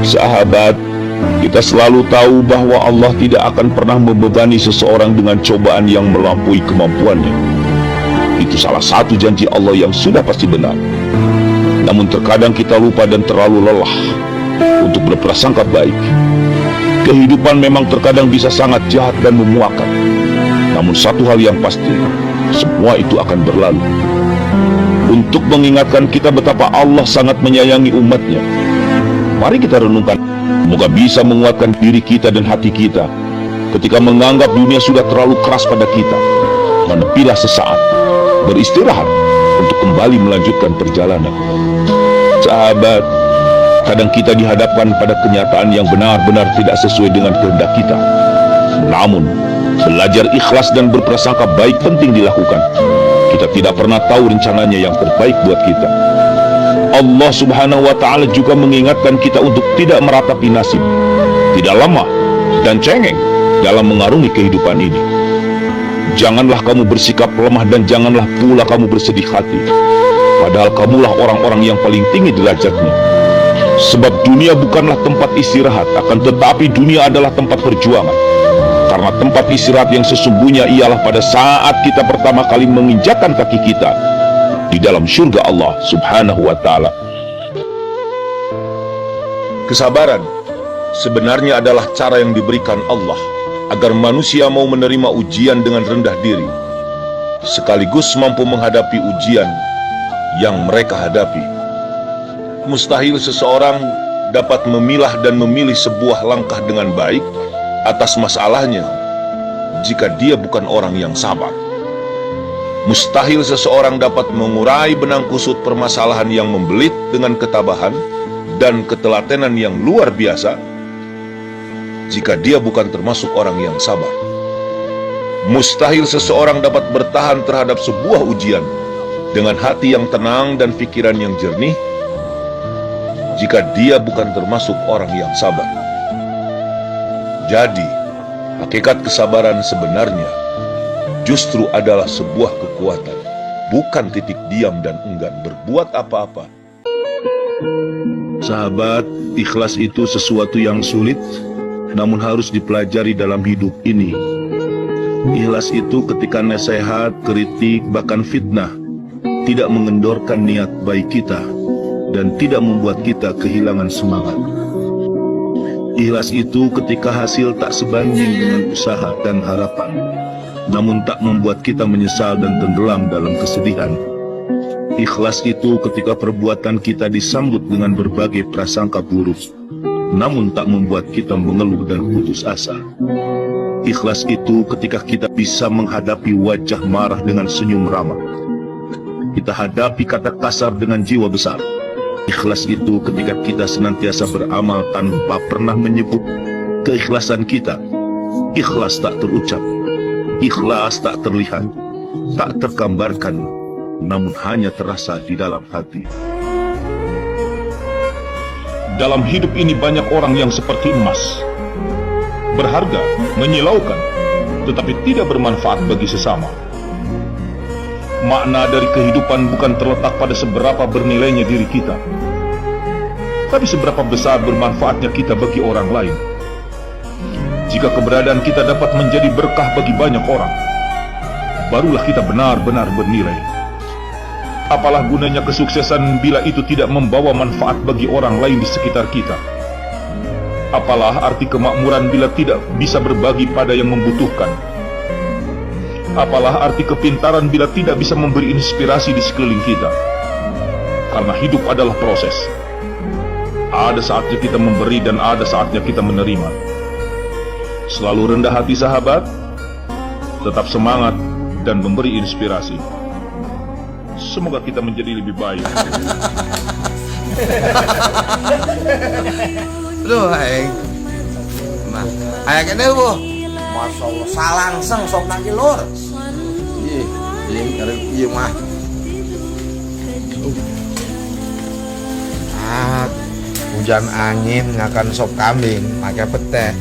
Sahabat, kita selalu tahu bahwa Allah tidak akan pernah membebani seseorang dengan cobaan yang melampaui kemampuannya. Itu salah satu janji Allah yang sudah pasti benar. Namun terkadang kita lupa dan terlalu lelah untuk berprasangka baik. Kehidupan memang terkadang bisa sangat jahat dan memuakan. Namun satu hal yang pasti, semua itu akan berlalu. Untuk mengingatkan kita betapa Allah sangat menyayangi umatnya, mari kita renungkan, semoga bisa menguatkan diri kita dan hati kita ketika menganggap dunia sudah terlalu keras pada kita. Menepilah sesaat, beristirahat untuk kembali melanjutkan perjalanan. Sahabat, kadang kita dihadapkan pada kenyataan yang benar-benar tidak sesuai dengan kehendak kita. Namun, belajar ikhlas dan berprasangka baik penting dilakukan. Kita tidak pernah tahu rencananya yang terbaik buat kita. Allah Subhanahu wa Ta'ala juga mengingatkan kita untuk tidak meratapi nasib, tidak lemah dan cengeng dalam mengarungi kehidupan ini. Janganlah kamu bersikap lemah dan janganlah pula kamu bersedih hati, padahal kamulah orang-orang yang paling tinggi derajatnya. Sebab dunia bukanlah tempat istirahat, akan tetapi dunia adalah tempat perjuangan. Karena tempat istirahat yang sesungguhnya ialah pada saat kita pertama kali menginjakkan kaki kita di dalam surga Allah Subhanahu wa Ta'ala. Kesabaran sebenarnya adalah cara yang diberikan Allah agar manusia mau menerima ujian dengan rendah diri, sekaligus mampu menghadapi ujian yang mereka hadapi. Mustahil seseorang dapat memilah dan memilih sebuah langkah dengan baik atas masalahnya jika dia bukan orang yang sabar. Mustahil seseorang dapat mengurai benang kusut permasalahan yang membelit dengan ketabahan dan ketelatenan yang luar biasa jika dia bukan termasuk orang yang sabar. Mustahil seseorang dapat bertahan terhadap sebuah ujian dengan hati yang tenang dan pikiran yang jernih jika dia bukan termasuk orang yang sabar. Jadi, hakikat kesabaran sebenarnya justru adalah sebuah kekuatan, bukan titik diam dan enggan berbuat apa-apa. Sahabat, ikhlas itu sesuatu yang sulit, namun harus dipelajari dalam hidup ini. Ikhlas itu ketika nasihat, kritik, bahkan fitnah tidak mengendorkan niat baik kita dan tidak membuat kita kehilangan semangat. Ikhlas itu ketika hasil tak sebanding dengan usaha dan harapan, namun tak membuat kita menyesal dan tenggelam dalam kesedihan. Ikhlas itu ketika perbuatan kita disambut dengan berbagai prasangka buruk, namun tak membuat kita mengeluh dan putus asa. Ikhlas itu ketika kita bisa menghadapi wajah marah dengan senyum ramah. Kita hadapi kata kasar dengan jiwa besar. Ikhlas itu ketika kita senantiasa beramal tanpa pernah menyebut keikhlasan kita. Ikhlas tak terucap, ikhlas tak terlihat, tak tergambarkan, namun hanya terasa di dalam hati. Dalam hidup ini banyak orang yang seperti emas, berharga, menyilaukan, tetapi tidak bermanfaat bagi sesama. Makna dari kehidupan bukan terletak pada seberapa bernilainya diri kita, tapi seberapa besar bermanfaatnya kita bagi orang lain. Jika keberadaan kita dapat menjadi berkah bagi banyak orang, barulah kita benar-benar bernilai. Apalah gunanya kesuksesan bila itu tidak membawa manfaat bagi orang lain di sekitar kita? Apalah arti kemakmuran bila tidak bisa berbagi pada yang membutuhkan? Apalah arti kepintaran bila tidak bisa memberi inspirasi di sekeliling kita? Karena hidup adalah proses. Ada saatnya kita memberi dan ada saatnya kita menerima. Selalu rendah hati sahabat, tetap semangat dan memberi inspirasi. Semoga kita menjadi lebih baik. Aduh, aing. Nah, aing kene bu. Masya Allah, salangseng sok nangki lur. Iya mah. Hujan angin ngakan sop kambing, make peteh.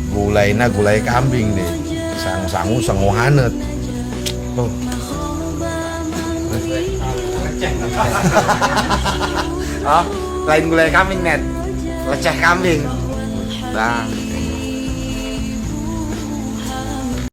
Gulaina gulai kambing deh. Sangu-sangu sangu hanet. Tuh. Oh, lain gulai kambing net. leceh kambing. Nah,